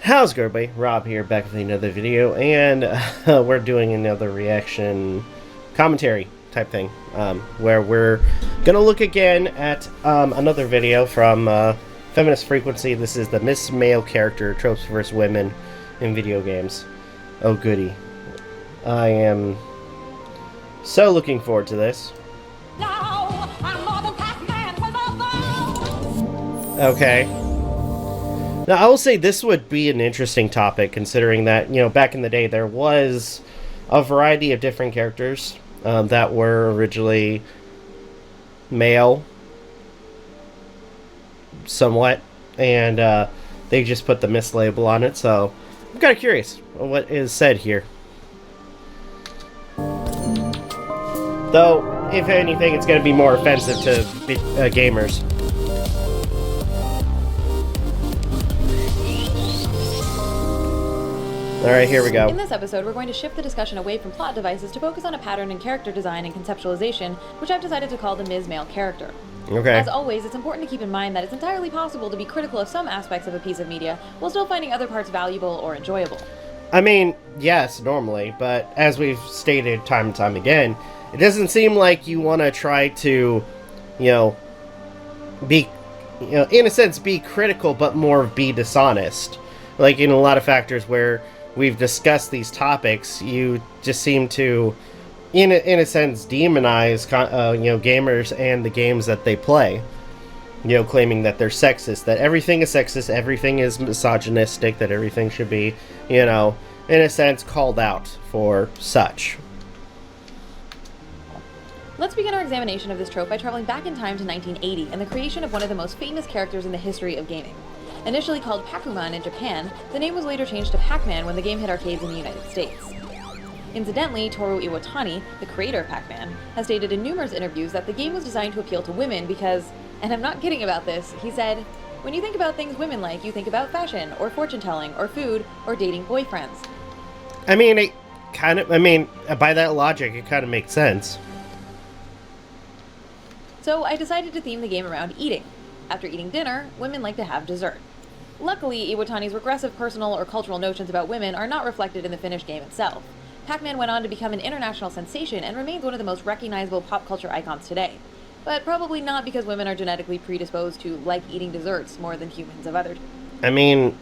How's it going, everybody? Rob here, back with another video, and we're doing another reaction commentary type thing, where we're gonna look again at another video from Feminist Frequency. This is the Ms.Male character tropes versus women in video games. Oh goody. I am so looking forward to this. Okay. Now, I will say this would be an interesting topic, considering that, you know, back in the day there was a variety of different characters that were originally male, somewhat, and they just put the Miss label on it, so I'm kind of curious what is said here. Though, if anything, it's going to be more offensive to gamers. Alright, here we go. In this episode, we're going to shift the discussion away from plot devices to focus on a pattern in character design and conceptualization, which I've decided to call the Ms.Male character. Okay. As always, it's important to keep in mind that it's entirely possible to be critical of some aspects of a piece of media, while still finding other parts valuable or enjoyable. I mean, yes, normally, but as we've stated time and time again, it doesn't seem like you want to try to, you know, be, you know, in a sense, be critical, but more be dishonest. Like in a lot of factors where we've discussed these topics, you just seem to, in a sense, demonize, you know, gamers and the games that they play. You know, claiming that they're sexist, that everything is sexist, everything is misogynistic, that everything should be, you know, in a sense, called out for such. Let's begin our examination of this trope by traveling back in time to 1980 and the creation of one of the most famous characters in the history of gaming. Initially called Pac-Man in Japan, the name was later changed to Pac-Man when the game hit arcades in the United States. Incidentally, Toru Iwatani, the creator of Pac-Man, has stated in numerous interviews that the game was designed to appeal to women because, and I'm not kidding about this, he said, "When you think about things women like, you think about fashion, or fortune-telling, or food, or dating boyfriends." I mean, it kind of, by that logic, it kind of makes sense. So I decided to theme the game around eating. After eating dinner, women like to have dessert. Luckily, Iwatani's regressive personal or cultural notions about women are not reflected in the finished game itself. Pac-Man went on to become an international sensation and remains one of the most recognizable pop culture icons today. But probably not because women are genetically predisposed to like eating desserts more than humans of other. I mean,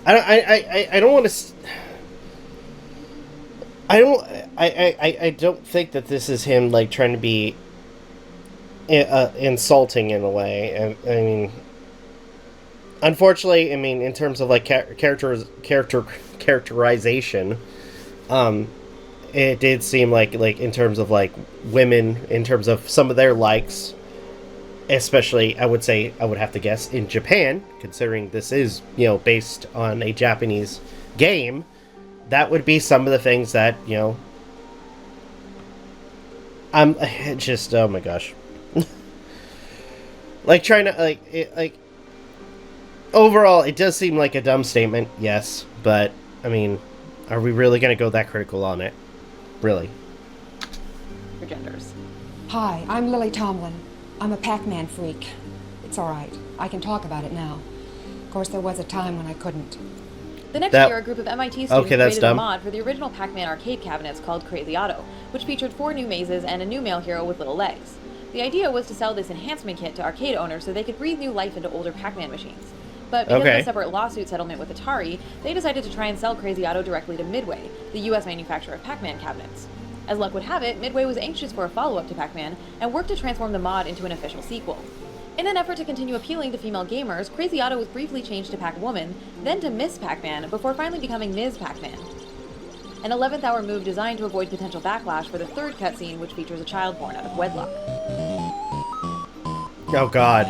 I don't want to. I don't think that this is him like trying to be insulting in a way. I mean, unfortunately, I mean, in terms of like characterization, it did seem like in terms of like women, in terms of some of their likes, especially I would have to guess in Japan, considering this is, you know, based on a Japanese game, that would be some of the things that, you know, I'm just, oh my gosh. Like trying to like overall, it does seem like a dumb statement, yes, but I mean, are we really going to go that critical on it? Really? For genders. Hi, I'm Lily Tomlin. I'm a Pac-Man freak. It's alright. I can talk about it now. Of course, there was a time when I couldn't. The next year, a group of MIT students created dumb. a mod for the original Pac-Man arcade cabinets called Crazy Otto, which featured 4 new mazes and a new male hero with little legs. The idea was to sell this enhancement kit to arcade owners so they could breathe new life into older Pac-Man machines. But because of a separate lawsuit settlement with Atari, they decided to try and sell Crazy Otto directly to Midway, the US manufacturer of Pac-Man cabinets. As luck would have it, Midway was anxious for a follow-up to Pac-Man and worked to transform the mod into an official sequel. In an effort to continue appealing to female gamers, Crazy Otto was briefly changed to Pac-Woman, then to Miss Pac-Man, before finally becoming Ms. Pac-Man. An 11th hour move designed to avoid potential backlash for the third cutscene, which features a child born out of wedlock. Oh god.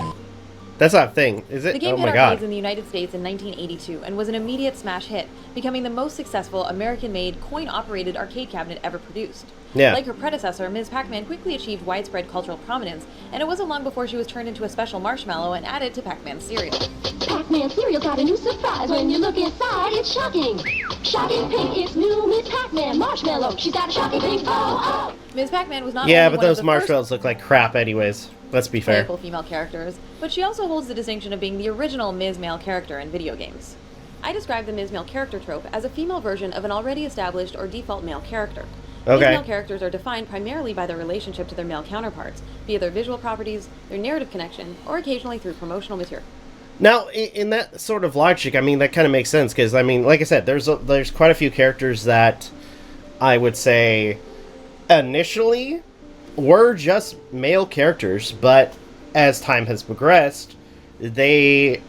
That's not a thing, is it? The game oh hit my arcades god. in the United States in 1982 and was an immediate smash hit, becoming the most successful American-made, coin-operated arcade cabinet ever produced. Yeah. Like her predecessor, Ms. Pac-Man quickly achieved widespread cultural prominence, and it wasn't long before she was turned into a special marshmallow and added to Pac-Man's cereal. Pac-Man cereal got a new surprise. When you look inside, it's shocking. Shocking pink, it's new Miss Pac-Man marshmallow. She's got a shocking pink, oh, oh. Ms. Pac-Man was not Yeah, only but one those of the marshmallows look like crap anyways. Let's be fair. female characters, but she also holds the distinction of being the original Ms.Male character in video games. I describe the Ms.Male character trope as a female version of an already established or default male character. Okay. Ms.Male characters are defined primarily by their relationship to their male counterparts, via their visual properties, their narrative connection, or occasionally through promotional material. Now, in that sort of logic, I mean, that kind of makes sense, because, I mean, like I said, there's quite a few characters that I would say initially were just male characters, but as time has progressed, they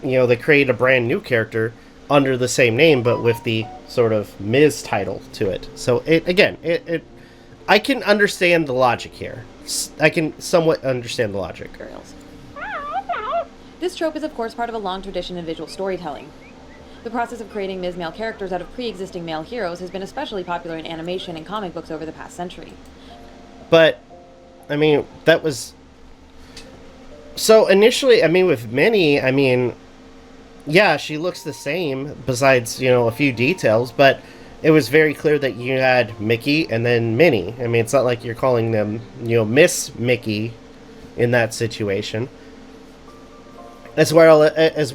create a brand new character under the same name, but with the sort of Ms. title to it. So I can understand the logic here. I can somewhat understand the logic. Girls. This trope is, of course, part of a long tradition in visual storytelling. The process of creating Ms.Male characters out of pre-existing male heroes has been especially popular in animation and comic books over the past century. But, I mean, that was... So, initially, I mean, with Minnie, I mean, yeah, she looks the same, besides, a few details, but it was very clear that you had Mickey and then Minnie. I mean, it's not like you're calling them, Miss Mickey in that situation. As well as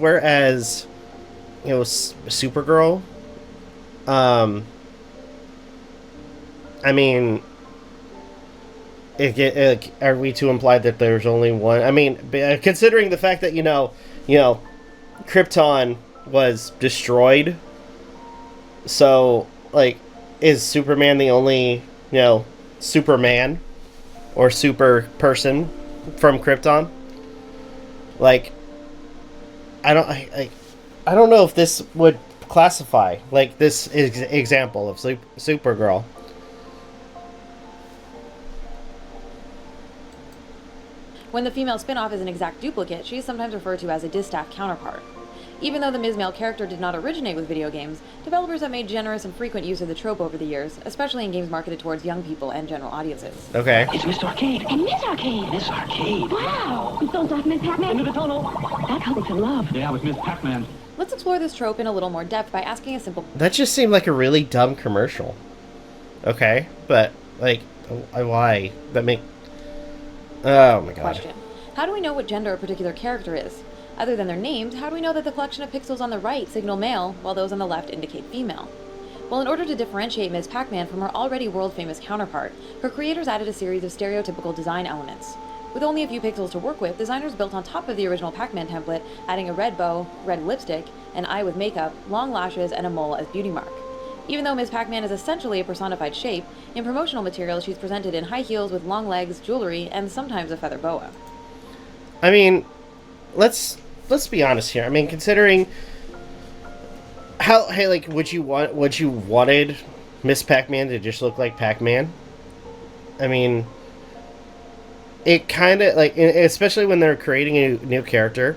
Supergirl. I mean, are we to imply that there's only one? I mean, considering the fact that Krypton was destroyed, so like, is Superman the only Superman or super person from Krypton? Like, I don't know if this would classify like this example of Supergirl. When the female spin-off is an exact duplicate, she is sometimes referred to as a distaff counterpart. Even though the Ms.Male character did not originate with video games, developers have made generous and frequent use of the trope over the years, especially in games marketed towards young people and general audiences. Okay. It's Miss Arcade. And Miss Arcade. Miss Arcade. Wow. Don't stop Miss Pac-Man. Into the tunnel. That couple in love. Yeah, with Miss Pac-Man. Let's explore this trope in a little more depth by asking a simple That just seemed like a really dumb commercial. Okay, but like, why? That make... Oh my god. question. How do we know what gender a particular character is? Other than their names, how do we know that the collection of pixels on the right signal male, while those on the left indicate female? Well, in order to differentiate Ms. Pac-Man from her already world-famous counterpart, her creators added a series of stereotypical design elements. With only a few pixels to work with, designers built on top of the original Pac-Man template, adding a red bow, red lipstick, an eye with makeup, long lashes, and a mole as beauty mark. Even though Ms. Pac-Man is essentially a personified shape, in promotional materials she's presented in high heels with long legs, jewelry, and sometimes a feather boa. I mean, let's be honest here. I mean, considering how, hey, like, would you wanted Miss Pac-Man to just look like Pac-Man? I mean, it kind of, like, especially when they're creating a new character,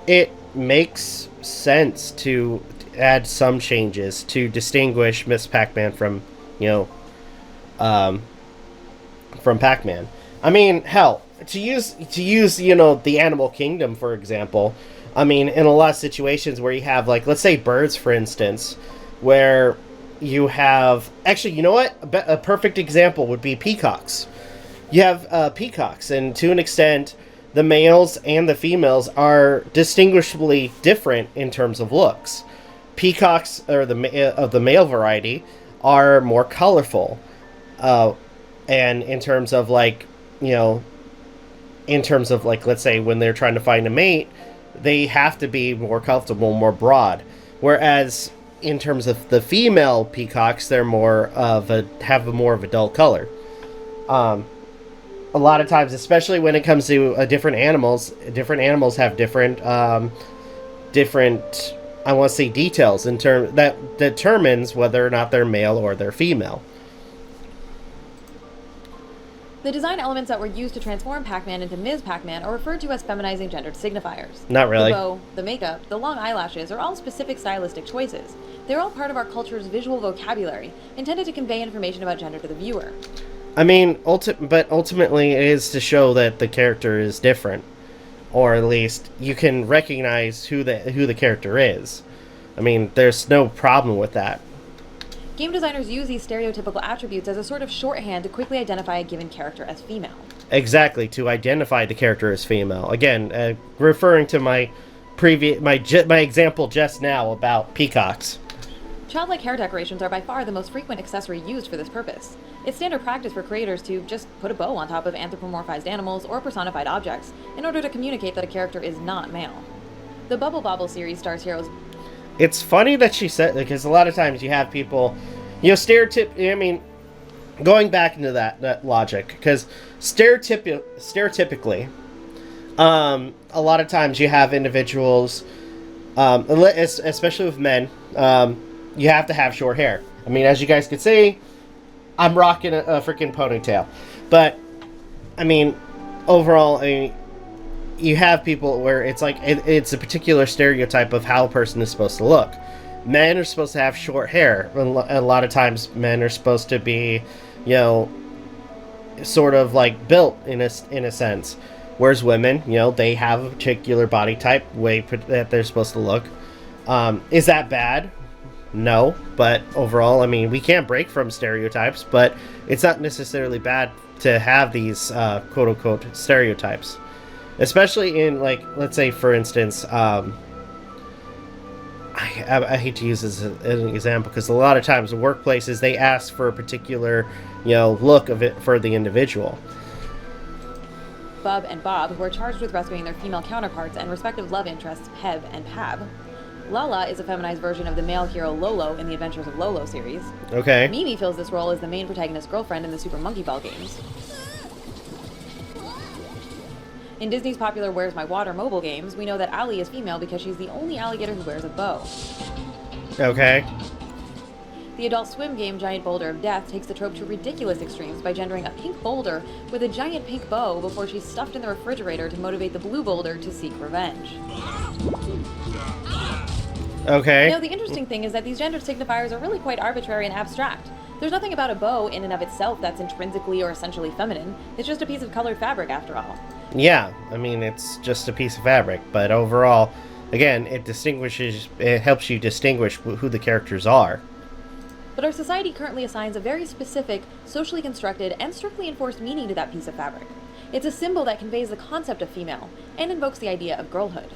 it makes sense to add some changes to distinguish Miss Pac-Man from, from Pac-Man. I mean, hell, to use the animal kingdom, for example. I mean, in a lot of situations where you have, like, let's say birds, for instance, where you have... Actually, you know what? A perfect example would be peacocks. You have peacocks, and to an extent, the males and the females are distinguishably different in terms of looks. Peacocks, or of the male variety, are more colorful. And in terms of, like, let's say when they're trying to find a mate, they have to be more comfortable, more broad. Whereas in terms of the female peacocks, they're have more of a dull color. A lot of times, especially when it comes to different animals have different, I want to say, details in that determines whether or not they're male or they're female. The design elements that were used to transform Pac-Man into Ms. Pac-Man are referred to as feminizing gendered signifiers. Not really. The bow, the makeup, the long eyelashes are all specific stylistic choices. They're all part of our culture's visual vocabulary, intended to convey information about gender to the viewer. I mean, but ultimately it is to show that the character is different. Or at least you can recognize who the character is. I mean, there's no problem with that. Game designers use these stereotypical attributes as a sort of shorthand to quickly identify a given character as female. Exactly, to identify the character as female. Again, referring to my my example just now about peacocks. Childlike hair decorations are by far the most frequent accessory used for this purpose. It's standard practice for creators to just put a bow on top of anthropomorphized animals or personified objects in order to communicate that a character is not male. The Bubble Bobble series stars heroes. It's funny that she said, because a lot of times you have people, going back into that logic, because stereotypically, a lot of times you have individuals, especially with men, you have to have short hair. I mean, as you guys can see, I'm rocking a freaking ponytail. But, I mean, overall, you have people where it's like, it's a particular stereotype of how a person is supposed to look. Men are supposed to have short hair. A lot of times, men are supposed to be, sort of like built in a sense. Whereas women, they have a particular body type, way that they're supposed to look. Is that bad? No, but overall, I mean, we can't break from stereotypes, but it's not necessarily bad to have these quote-unquote stereotypes. Especially in, like, let's say, for instance, I hate to use this as an example, because a lot of times in workplaces, they ask for a particular, look of it for the individual. Bub and Bob, who are charged with rescuing their female counterparts and respective love interests, Peb and Pab. Lala is a feminized version of the male hero Lolo in the Adventures of Lolo series. Okay. Mimi fills this role as the main protagonist's girlfriend in the Super Monkey Ball games. In Disney's popular Where's My Water mobile games, we know that Allie is female because she's the only alligator who wears a bow. Okay. The Adult Swim game Giant Boulder of Death takes the trope to ridiculous extremes by gendering a pink boulder with a giant pink bow before she's stuffed in the refrigerator to motivate the blue boulder to seek revenge. Okay. Now, the interesting thing is that these gender signifiers are really quite arbitrary and abstract. There's nothing about a bow in and of itself that's intrinsically or essentially feminine. It's just a piece of colored fabric, after all. Yeah, I mean, it's just a piece of fabric, but overall, again, it helps you distinguish who the characters are. But our society currently assigns a very specific, socially constructed, and strictly enforced meaning to that piece of fabric. It's a symbol that conveys the concept of female, and invokes the idea of girlhood.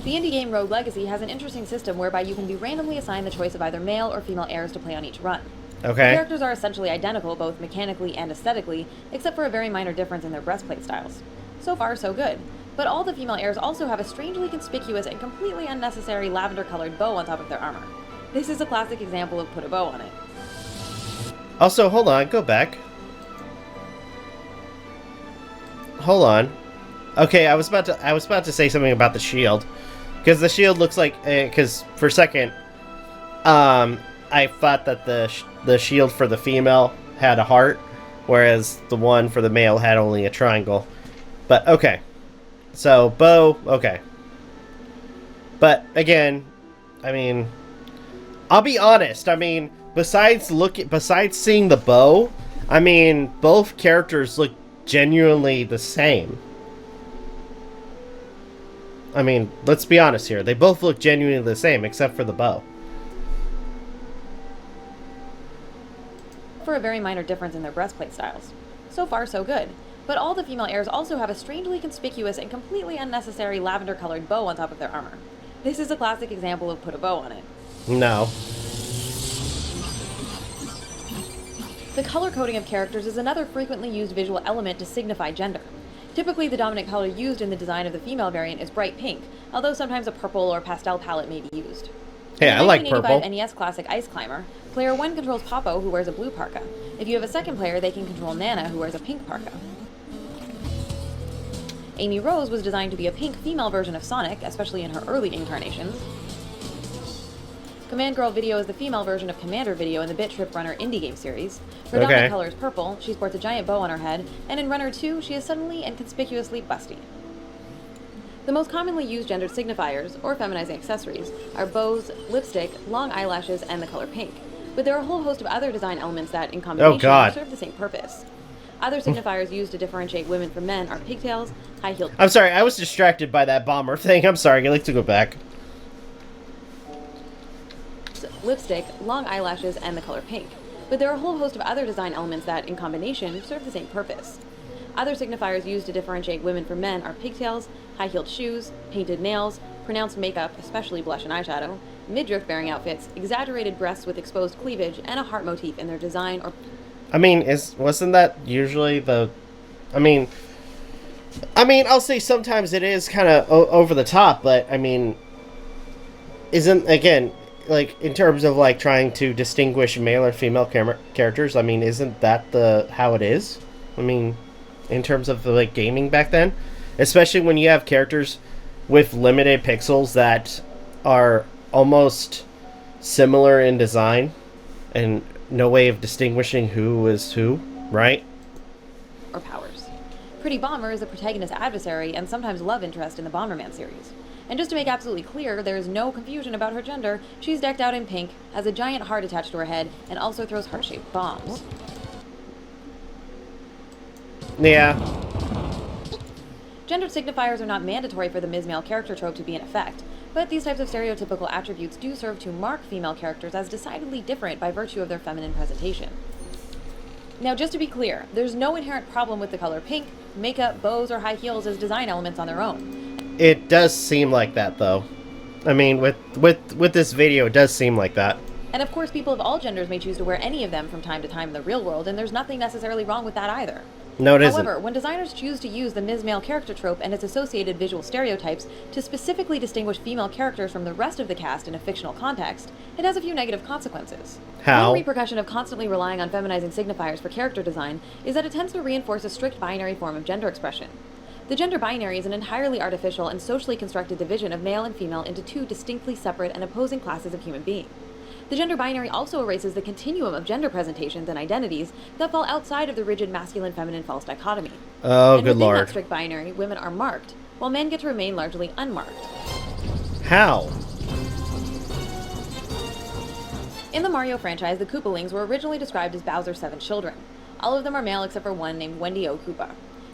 The indie game Rogue Legacy has an interesting system whereby you can be randomly assigned the choice of either male or female heirs to play on each run. Okay. The characters are essentially identical, both mechanically and aesthetically, except for a very minor difference in their breastplate styles. So far, so good. But all the female heirs also have a strangely conspicuous and completely unnecessary lavender-colored bow on top of their armor. This is a classic example of put a bow on it. Also, hold on, go back. Hold on. Okay, I was about to say something about the shield. Because the shield looks like, because for a second, I thought that the shield for the female had a heart, whereas the one for the male had only a triangle. But, okay. So, bow, okay. But, again, I mean, I'll be honest, I mean, besides seeing the bow, I mean, both characters look genuinely the same. I mean, let's be honest here. They both look genuinely the same, except for the bow. For a very minor difference in their breastplate styles. So far, so good. But all the female heirs also have a strangely conspicuous and completely unnecessary lavender-colored bow on top of their armor. This is a classic example of put a bow on it. No. The color coding of characters is another frequently used visual element to signify gender. Typically, the dominant color used in the design of the female variant is bright pink, although sometimes a purple or pastel palette may be used. Hey, I like purple. In the 1985 NES classic Ice Climber, player 1 controls Popo, who wears a blue parka. If you have a second player, they can control Nana, who wears a pink parka. Amy Rose was designed to be a pink female version of Sonic, especially in her early incarnations. Command Girl Video is the female version of Commander Video in the Bit Trip Runner indie game series. Her dominant color is purple, she sports a giant bow on her head, and in Runner 2, she is suddenly and conspicuously busty. The most commonly used gendered signifiers, or feminizing accessories, are bows, lipstick, long eyelashes, and the color pink. But there are a whole host of other design elements that, in combination, serve the same purpose. Other signifiers used to differentiate women from men are pigtails, high-heeled... I'm sorry, I was distracted by that bomber thing. I'm sorry, I'd like to go back. Lipstick, long eyelashes, and the color pink. But there are a whole host of other design elements that, in combination, serve the same purpose. Other signifiers used to differentiate women from men are pigtails, high-heeled shoes, painted nails, pronounced makeup, especially blush and eyeshadow, midriff-bearing outfits, exaggerated breasts with exposed cleavage, and a heart motif in their design or... I mean, wasn't that usually the... I mean, I'll say sometimes it is kind of over the top, but, I mean, isn't, again, like, in terms of, like, trying to distinguish male or female characters, I mean, isn't that how it is? I mean, in terms of, like, gaming back then? Especially when you have characters with limited pixels that are almost similar in design and no way of distinguishing who is who, right? or powers. Pretty Bomber is the protagonist's adversary and sometimes love interest in the Bomberman series. And just to make absolutely clear, there is no confusion about her gender. She's decked out in pink, has a giant heart attached to her head, and also throws heart-shaped bombs. Yeah. Gendered signifiers are not mandatory for the Ms.Male character trope to be in effect, but these types of stereotypical attributes do serve to mark female characters as decidedly different by virtue of their feminine presentation. Now, just to be clear, there's no inherent problem with the color pink, makeup, bows, or high heels as design elements on their own. It does seem like that, though. I mean, with this video, it does seem like that. And of course, people of all genders may choose to wear any of them from time to time in the real world, and there's nothing necessarily wrong with that either. No, it isn't. However, when designers choose to use the Ms.Male character trope and its associated visual stereotypes to specifically distinguish female characters from the rest of the cast in a fictional context, it has a few negative consequences. How? One repercussion of constantly relying on feminizing signifiers for character design is that it tends to reinforce a strict binary form of gender expression. The gender binary is an entirely artificial and socially constructed division of male and female into two distinctly separate and opposing classes of human being. The gender binary also erases the continuum of gender presentations and identities that fall outside of the rigid masculine-feminine false dichotomy. Oh, and good within lord. that strict binary, women are marked, while men get to remain largely unmarked. How? In the Mario franchise, the Koopalings were originally described as Bowser's 7 children. All of them are male except for one named Wendy O. Koopa.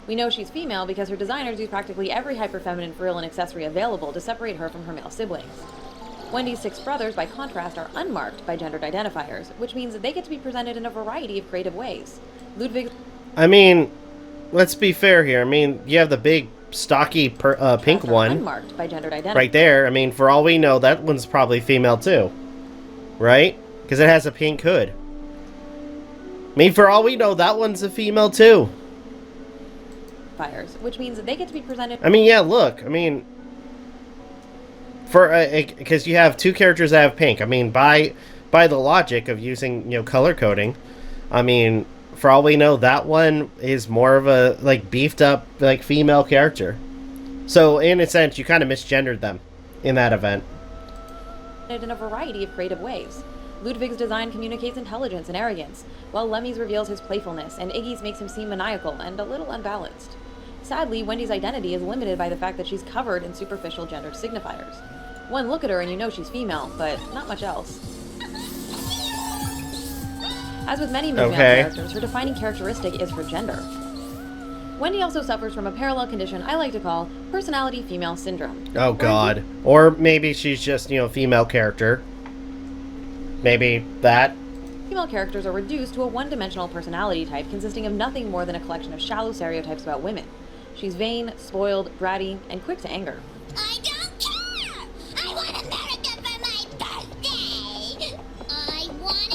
We know she's female because her designers use practically every hyper-feminine frill and accessory available to separate her from her male siblings. Wendy's 6 brothers, by contrast, are unmarked by gendered identifiers, which means that they get to be presented in a variety of creative ways. Ludwig... I mean, let's be fair here. I mean, you have the big, stocky, pink one. Unmarked by gendered identifiers. Right there. I mean, for all we know, that one's probably female too. Right? Because it has a pink hood. I mean, for all we know, that one's a female too. Which means that they get to be presented... I mean, yeah, look. I mean... because you have 2 characters that have pink. I mean, by the logic of using, you know, color coding, I mean, for all we know, that one is more of a, like, beefed up, like, female character. So, in a sense, you kind of misgendered them in that event. in a variety of creative ways. Ludwig's design communicates intelligence and arrogance, while Lemmy's reveals his playfulness, and Iggy's makes him seem maniacal and a little unbalanced. Sadly, Wendy's identity is limited by the fact that she's covered in superficial gendered signifiers. One look at her and you know she's female, but not much else. As with many Ms.Male characters, her defining characteristic is her gender. Wendy also suffers from a parallel condition I like to call personality female syndrome. Oh god. Or maybe she's just, you know, female character. Maybe that. Female characters are reduced to a one-dimensional personality type consisting of nothing more than a collection of shallow stereotypes about women. She's vain, spoiled, bratty, and quick to anger. I don't care! I want America for my birthday! I want it!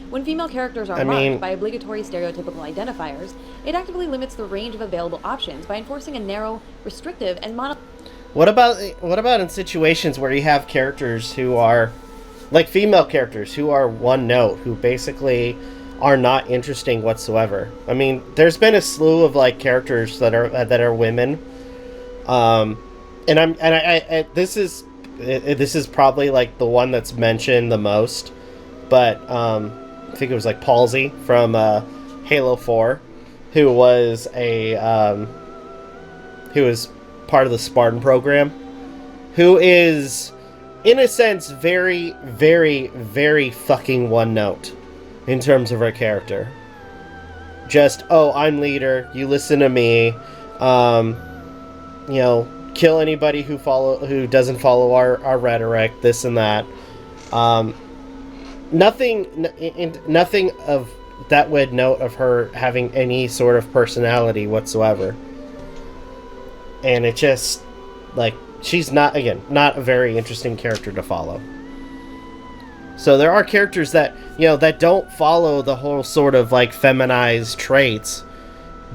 When female characters are marked by obligatory stereotypical identifiers, it actively limits the range of available options by enforcing a narrow, restrictive, and What about in situations where you have characters who are, like female characters who are one note, who basically are not interesting whatsoever? I mean, there's been a slew of like characters that are women, this is probably like the one that's mentioned the most, but I think it was like Palsy from Halo 4, who was part of the Spartan program, who is, in a sense, very, very, very fucking one note in terms of her character. Just, oh, I'm leader, you listen to me, you know, kill anybody who doesn't follow our rhetoric, this and that. Nothing of that would note of her having any sort of personality whatsoever. And it just, like, she's not a very interesting character to follow. So there are characters that, that don't follow the whole sort of, like, feminized traits,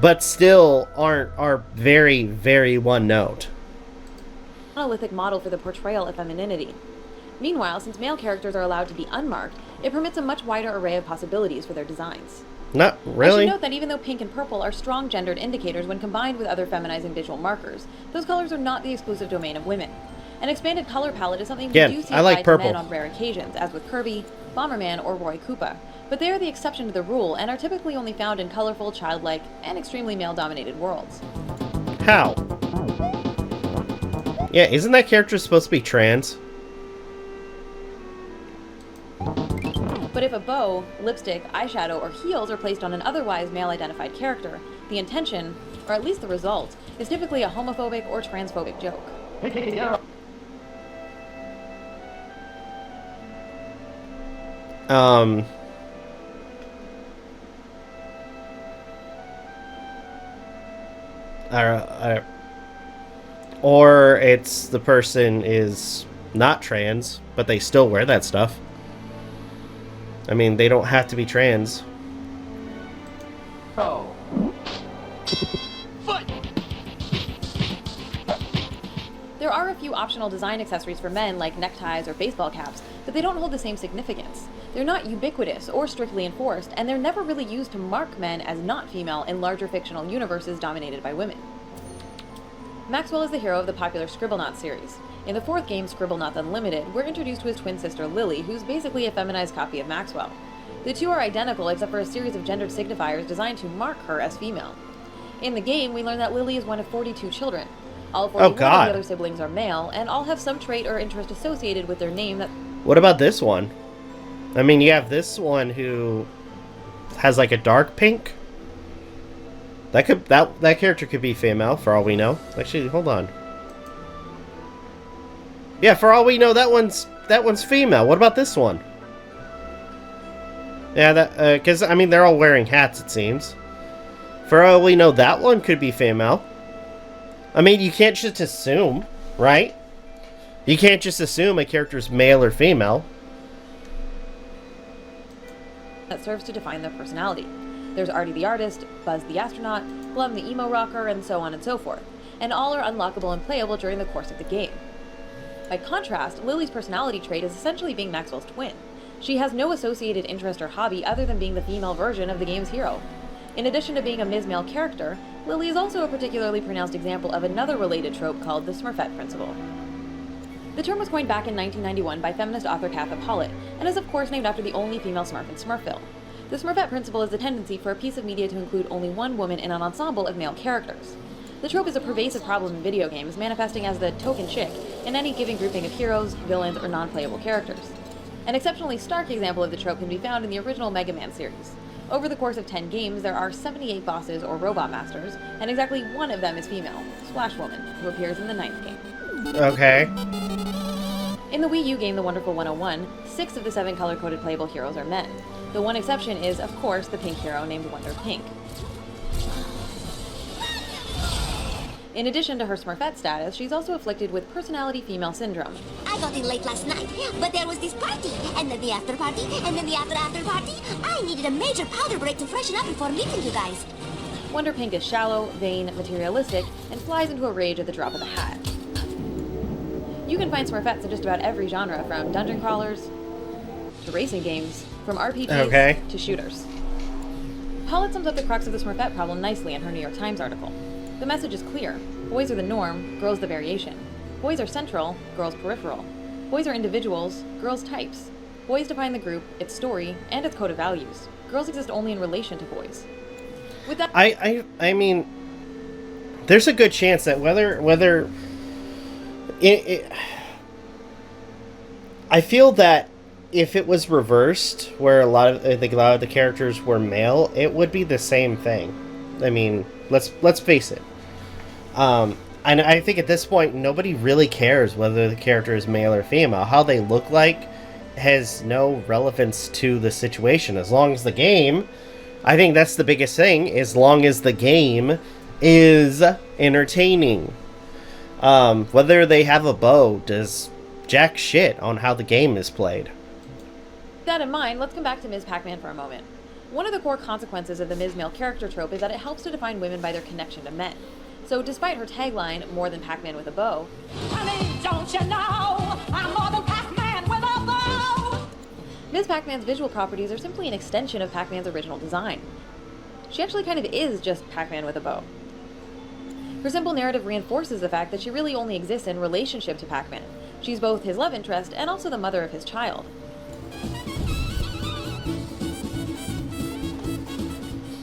but still are very, very one-note. Monolithic model for the portrayal of femininity. Meanwhile, since male characters are allowed to be unmarked, it permits a much wider array of possibilities for their designs. Not really. I should note that even though pink and purple are strong gendered indicators when combined with other feminizing visual markers, those colors are not the exclusive domain of women. An expanded color palette is something we do see applied to men on rare occasions, as with Kirby, Bomberman, or Roy Koopa, but they are the exception to the rule and are typically only found in colorful, childlike, and extremely male-dominated worlds. How? Yeah, isn't that character supposed to be trans? But if a bow, lipstick, eyeshadow, or heels are placed on an otherwise male-identified character, the intention, or at least the result, is typically a homophobic or transphobic joke. Or it's the person is not trans, but they still wear that stuff. I mean, they don't have to be trans. Oh. There are a few optional design accessories for men like neckties or baseball caps, but they don't hold the same significance. They're not ubiquitous or strictly enforced, and they're never really used to mark men as not female in larger fictional universes dominated by women. Maxwell is the hero of the popular Scribblenauts series. In the fourth game, Scribblenauts Unlimited, we're introduced to his twin sister Lily, who's basically a feminized copy of Maxwell. The two are identical except for a series of gendered signifiers designed to mark her as female. In the game, we learn that Lily is one of 42 children. All 41 of the other siblings are male, and all have some trait or interest associated with their name that... What about this one? I mean, you have this one who has like a dark pink. That character could be female for all we know. Actually, hold on. Yeah, for all we know, that one's female. What about this one? Yeah, that because I mean they're all wearing hats, it seems. For all we know, that one could be female. I mean, you can't just assume, right? You can't just assume a character's male or female. That serves to define their personality. There's Artie the artist, Buzz the astronaut, Blum the emo rocker, and so on and so forth. And all are unlockable and playable during the course of the game. By contrast, Lily's personality trait is essentially being Maxwell's twin. She has no associated interest or hobby other than being the female version of the game's hero. In addition to being a Ms.Male character, Lily is also a particularly pronounced example of another related trope called the Smurfette principle. The term was coined back in 1991 by feminist author Katha Pollitt, and is of course named after the only female Smurf in Smurfville. The Smurfette principle is the tendency for a piece of media to include only one woman in an ensemble of male characters. The trope is a pervasive problem in video games, manifesting as the token chick in any given grouping of heroes, villains, or non-playable characters. An exceptionally stark example of the trope can be found in the original Mega Man series. Over the course of 10 games, there are 78 bosses or robot masters, and exactly one of them is female, Splash Woman, who appears in the 9th game. Okay. In the Wii U game The Wonderful 101, 6 of the 7 color-coded playable heroes are men. The one exception is, of course, the pink hero named Wonder Pink. In addition to her Smurfette status, she's also afflicted with personality female syndrome. I got in late last night, but there was this party, and then the after party, and then the after party. I needed a major powder break to freshen up before meeting you guys. Wonder Pink is shallow, vain, materialistic, and flies into a rage at the drop of a hat. You can find Smurfettes in just about every genre, from dungeon crawlers to racing games, from RPGs to shooters. Pollitt sums up the crux of the Smurfette problem nicely in her New York Times article. The message is clear. Boys are the norm, girls the variation. Boys are central, girls peripheral. Boys are individuals, girls types. Boys define the group, its story, and its code of values. Girls exist only in relation to boys. With that, I mean, there's a good chance that I feel that if it was reversed, where a lot of the characters were male, it would be the same thing. I mean, let's face it. And I think at this point, nobody really cares whether the character is male or female. How they look like has no relevance to the situation. As long as the game I think that's the biggest thing, as long as the game is entertaining. Whether they have a bow does jack shit on how the game is played. With that in mind, let's come back to Ms. Pac-Man for a moment. One of the core consequences of the Ms.Male character trope is that it helps to define women by their connection to men. So despite her tagline, more than Pac-Man with a bow, Honey, don't you know, I'm more than Pac-Man with a bow. Ms. Pac-Man's visual properties are simply an extension of Pac-Man's original design. She actually kind of is just Pac-Man with a bow. Her simple narrative reinforces the fact that she really only exists in relationship to Pac-Man. She's both his love interest and also the mother of his child.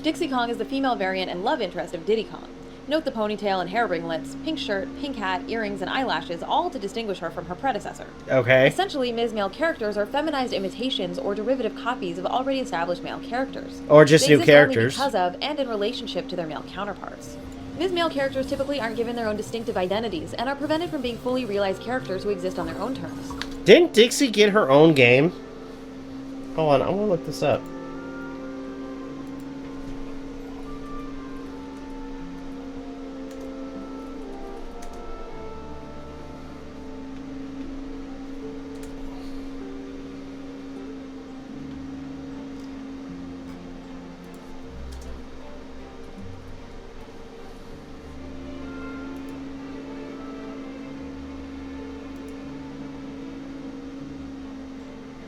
Dixie Kong is the female variant and love interest of Diddy Kong. Note the ponytail and hair ringlets, pink shirt, pink hat, earrings, and eyelashes, all to distinguish her from her predecessor. Okay. Essentially, Ms.Male characters are feminized imitations or derivative copies of already established male characters. Or just They new exist only characters. because of and in relationship to their male counterparts. Ms.Male characters typically aren't given their own distinctive identities and are prevented from being fully realized characters who exist on their own terms. Didn't Dixie get her own game? Hold on, I want to look this up.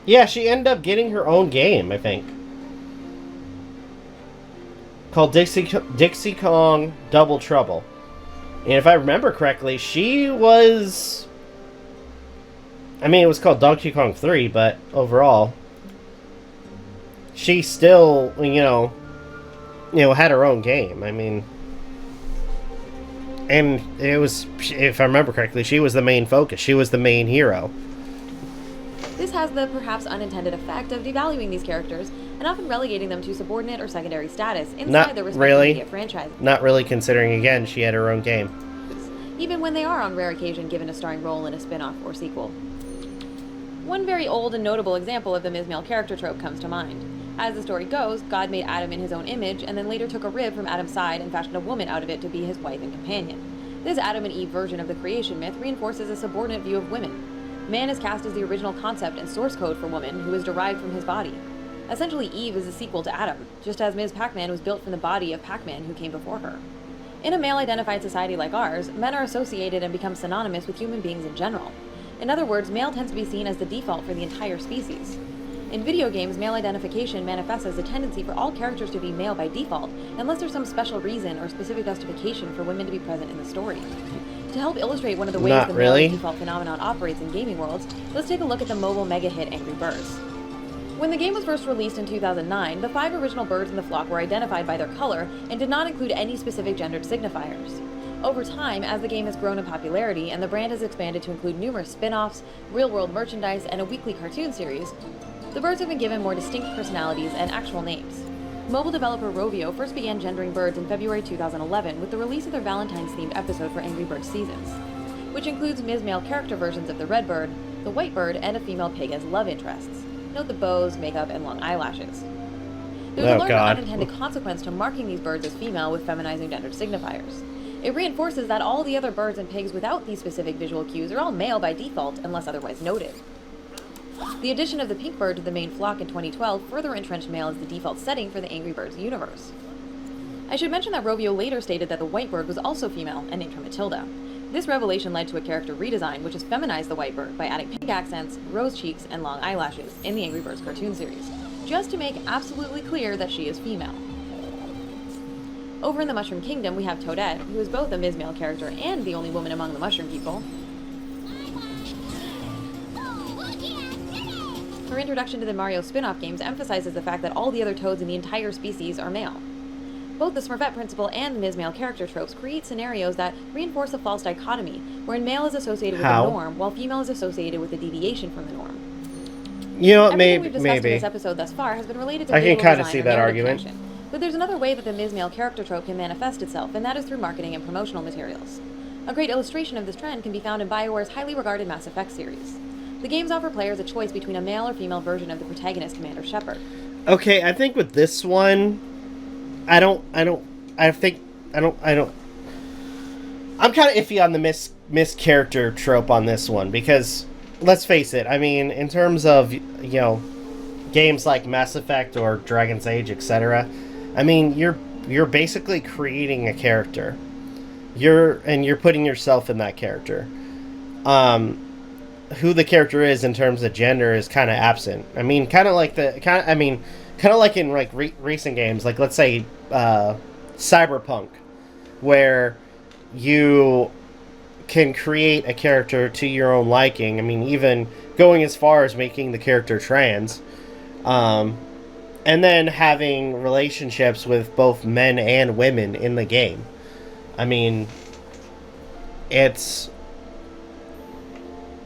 Yeah, she ended up getting her own game, I think. Called Dixie Kong Double Trouble. And if I remember correctly, she was... I mean, it was called Donkey Kong 3, but overall... she still, you know, had her own game. I mean... and it was, if I remember correctly, she was the main focus. She was the main hero. This has the perhaps unintended effect of devaluing these characters and often relegating them to subordinate or secondary status inside the respective media franchises. Not really, considering, again, she had her own game. Even when they are on rare occasion given a starring role in a spin-off or sequel. One very old and notable example of the Ms.Male character trope comes to mind. As the story goes, God made Adam in his own image and then later took a rib from Adam's side and fashioned a woman out of it to be his wife and companion. This Adam and Eve version of the creation myth reinforces a subordinate view of women. Man is cast as the original concept and source code for woman, who is derived from his body. Essentially, Eve is a sequel to Adam, just as Ms. Pac-Man was built from the body of Pac-Man who came before her. In a male-identified society like ours, men are associated and become synonymous with human beings in general. In other words, male tends to be seen as the default for the entire species. In video games, male identification manifests as a tendency for all characters to be male by default, unless there's some special reason or specific justification for women to be present in the story. To help illustrate one of the ways the male default phenomenon operates in gaming worlds, let's take a look at the mobile mega hit Angry Birds. When the game was first released in 2009, the 5 original birds in the flock were identified by their color and did not include any specific gendered signifiers. Over time, as the game has grown in popularity and the brand has expanded to include numerous spin-offs, real-world merchandise, and a weekly cartoon series, the birds have been given more distinct personalities and actual names. Mobile developer Rovio first began gendering birds in February 2011 with the release of their Valentine's-themed episode for Angry Birds Seasons, which includes Ms.Male character versions of the red bird, the white bird, and a female pig as love interests. Note the bows, makeup, and long eyelashes. There's a learned and unintended consequence to marking these birds as female with feminizing gendered signifiers. It reinforces that all the other birds and pigs without these specific visual cues are all male by default unless otherwise noted. The addition of the pink bird to the main flock in 2012 further entrenched male as the default setting for the Angry Birds universe. I should mention that Rovio later stated that the white bird was also female and named her Matilda. This revelation led to a character redesign which has feminized the white bird by adding pink accents, rose cheeks, and long eyelashes in the Angry Birds cartoon series, just to make absolutely clear that she is female. Over in the Mushroom Kingdom, we have Toadette, who is both a Ms.Male character and the only woman among the mushroom people. Her introduction to the Mario spin-off games emphasizes the fact that all the other Toads in the entire species are male. Both the Smurfette principle and the Ms.Male character tropes create scenarios that reinforce a false dichotomy, wherein male is associated with the norm, while female is associated with a deviation from the norm. You know, Everything we've discussed in this episode thus far has been related to I can kind of design see or that narrative argument. connection. But there's another way that the Ms.Male character trope can manifest itself, and that is through marketing and promotional materials. A great illustration of this trend can be found in BioWare's highly regarded Mass Effect series. The games offer players a choice between a male or female version of the protagonist, Commander Shepard. Okay, I think with this one, I don't. I think I don't. I'm kind of iffy on the miss character trope on this one because let's face it. I mean, in terms of games like Mass Effect or Dragon's Age, etc. I mean, you're basically creating a character. You're putting yourself in that character. Who the character is in terms of gender is kind of absent. I mean, kind of like in like recent games, like let's say Cyberpunk, where you can create a character to your own liking. I mean, even going as far as making the character trans, and then having relationships with both men and women in the game. I mean, it's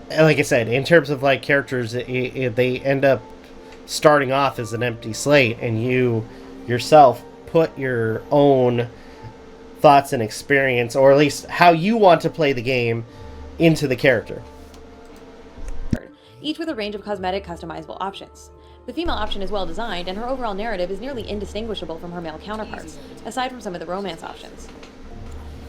like I said, in terms of like characters, they end up starting off as an empty slate, and you yourself put your own thoughts and experience, or at least how you want to play the game, into the character. Each with a range of cosmetic customizable options. The female option is well designed, and her overall narrative is nearly indistinguishable from her male counterparts, aside from some of the romance options.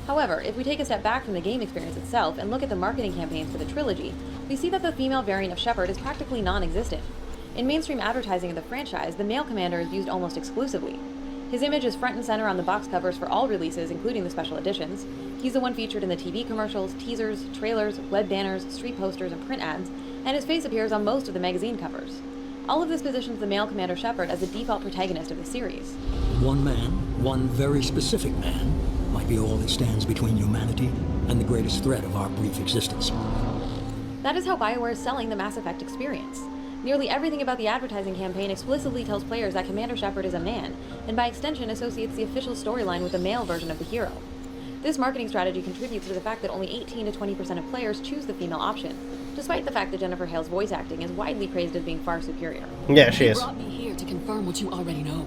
However, if we take a step back from the game experience itself and look at the marketing campaigns for the trilogy, we see that the female variant of Shepard is practically non-existent. In mainstream advertising of the franchise, the male commander is used almost exclusively. His image is front and center on the box covers for all releases, including the special editions. He's the one featured in the TV commercials, teasers, trailers, web banners, street posters, and print ads, and his face appears on most of the magazine covers. All of this positions the male Commander Shepard as the default protagonist of the series. One man, one very specific man, might be all that stands between humanity and the greatest threat of our brief existence. That is how BioWare is selling the Mass Effect experience. Nearly everything about the advertising campaign explicitly tells players that Commander Shepard is a man, and by extension associates the official storyline with the male version of the hero. This marketing strategy contributes to the fact that only 18 to 20% of players choose the female option, despite the fact that Jennifer Hale's voice acting is widely praised as being far superior. Yeah, she is. You brought me here to confirm what you already know.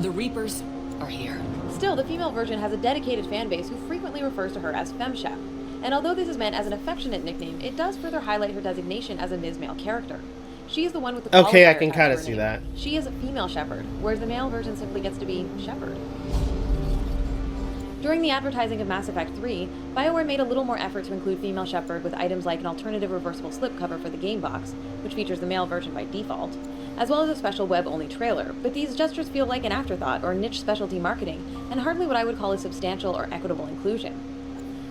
The Reapers are here. Still, the female version has a dedicated fanbase who frequently refers to her as FemShep, and although this is meant as an affectionate nickname, it does further highlight her designation as a Ms.Male character. She is the one with the okay, I qualifier can attached kind to of her see name. that. She is a female Shepard, whereas the male version simply gets to be Shepard. During the advertising of Mass Effect 3, BioWare made a little more effort to include female Shepard with items like an alternative reversible slipcover for the game box, which features the male version by default, as well as a special web-only trailer, but these gestures feel like an afterthought or niche specialty marketing, and hardly what I would call a substantial or equitable inclusion.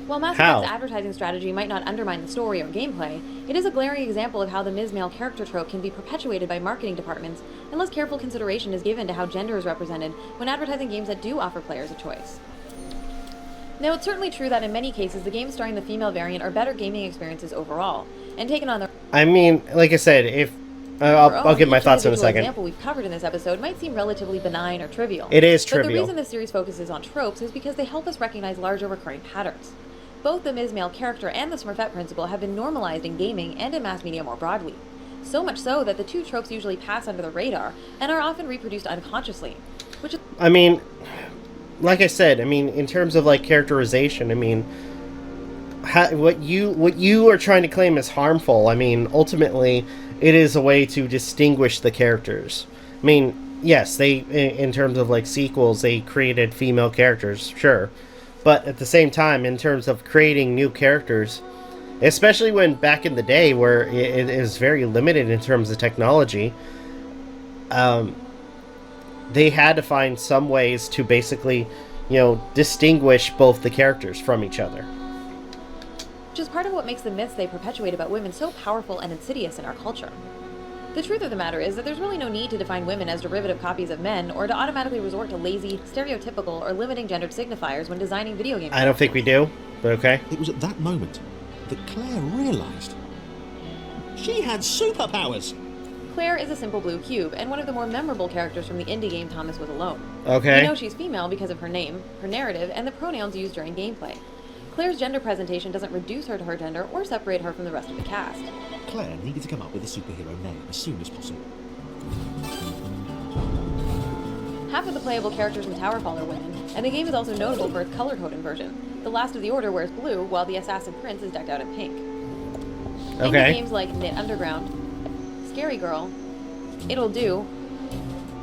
While Mass Effect's advertising strategy might not undermine the story or gameplay, it is a glaring example of how the Ms.Male character trope can be perpetuated by marketing departments unless careful consideration is given to how gender is represented when advertising games that do offer players a choice. Now, it's certainly true that in many cases, the games starring the female variant are better gaming experiences overall, and taken on their I mean, like I said, if I'll give my thoughts in a second. The example we've covered in this episode might seem relatively benign or trivial. It is trivial. But the trivial. reason this series focuses on tropes is because they help us recognize larger recurring patterns. Both the Ms.Male character and the Smurfette principle have been normalized in gaming and in mass media more broadly. So much so that the two tropes usually pass under the radar and are often reproduced unconsciously. Which is I mean, like I said, I mean, in terms of like characterization, I mean, what you are trying to claim is harmful. I mean, ultimately, it is a way to distinguish the characters. I mean, yes, they, in terms of like sequels, they created female characters, sure. But at the same time, in terms of creating new characters, especially when back in the day where it is very limited in terms of technology, they had to find some ways to basically, distinguish both the characters from each other. Which is part of what makes the myths they perpetuate about women so powerful and insidious in our culture. The truth of the matter is that there's really no need to define women as derivative copies of men or to automatically resort to lazy, stereotypical, or limiting gendered signifiers when designing video games. I don't think we do, but okay. It was at that moment that Claire realized she had superpowers. Claire is a simple blue cube, and one of the more memorable characters from the indie game Thomas Was Alone. Okay. We know she's female because of her name, her narrative, and the pronouns used during gameplay. Claire's gender presentation doesn't reduce her to her gender or separate her from the rest of the cast. Claire needed to come up with a superhero name as soon as possible. Half of the playable characters in Towerfall are women, and the game is also notable for its color-coded version. The Last of the Order wears blue, while the Assassin Prince is decked out in pink. Okay. Indie games like Knit Underground, Scary Girl, It'll Do,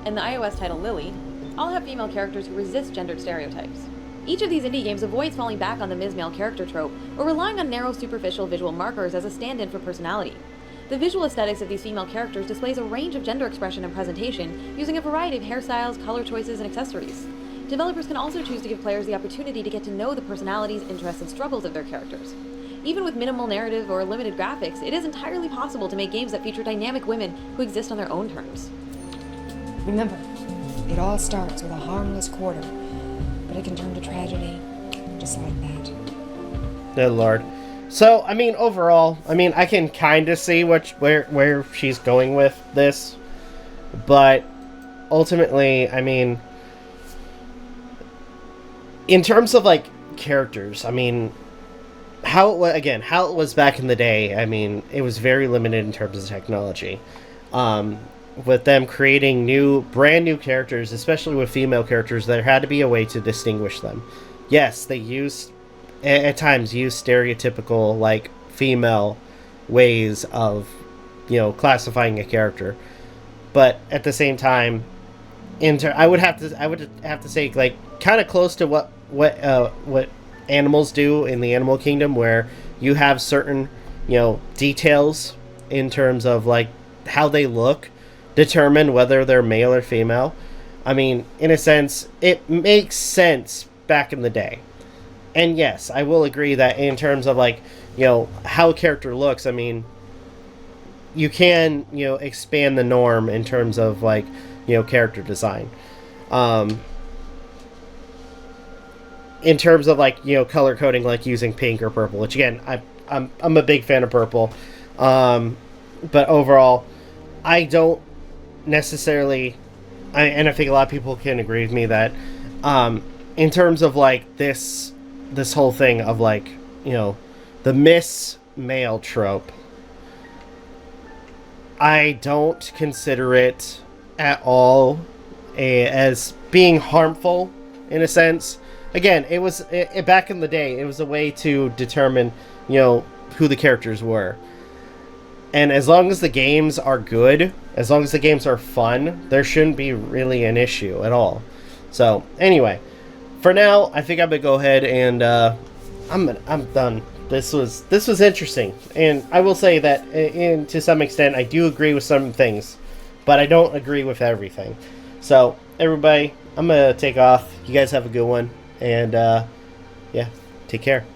and the iOS title Lily all have female characters who resist gendered stereotypes. Each of these indie games avoids falling back on the Ms.Male character trope, or relying on narrow, superficial visual markers as a stand-in for personality. The visual aesthetics of these female characters displays a range of gender expression and presentation, using a variety of hairstyles, color choices, and accessories. Developers can also choose to give players the opportunity to get to know the personalities, interests, and struggles of their characters. Even with minimal narrative or limited graphics, it is entirely possible to make games that feature dynamic women who exist on their own terms. Remember, it all starts with a harmless quarter, but it can turn to tragedy, just like that. Good lord. So, I mean, overall, I mean, I can kind of see where she's going with this, but ultimately, I mean, in terms of, like, characters, I mean, how it was back in the day, I mean, it was very limited in terms of technology. With them creating brand new characters, especially with female characters, there had to be a way to distinguish them. Yes, they at times use stereotypical, like, female ways of, classifying a character, but at the same time, I would have to say, like, kind of close to what animals do in the animal kingdom, where you have certain, details in terms of, like, how they look determine whether they're male or female. I mean, in a sense, it makes sense back in the day. And yes, I will agree that in terms of, like, how a character looks, I mean, you can, expand the norm in terms of, like, character design. In terms of, like, color coding, like using pink or purple, which again, I'm a big fan of purple. But overall, I don't necessarily, and I think a lot of people can agree with me that, in terms of, like, this whole thing of, like, the Ms.Male trope, I don't consider it at all as being harmful, in a sense. Again, it was back in the day, it was a way to determine, who the characters were. And as long as the games are good, as long as the games are fun, there shouldn't be really an issue at all. So, anyway, for now, I think I'm gonna go ahead and I'm done. This was interesting, and I will say that, to some extent, I do agree with some things, but I don't agree with everything. So, everybody, I'm gonna take off. You guys have a good one, and yeah, take care.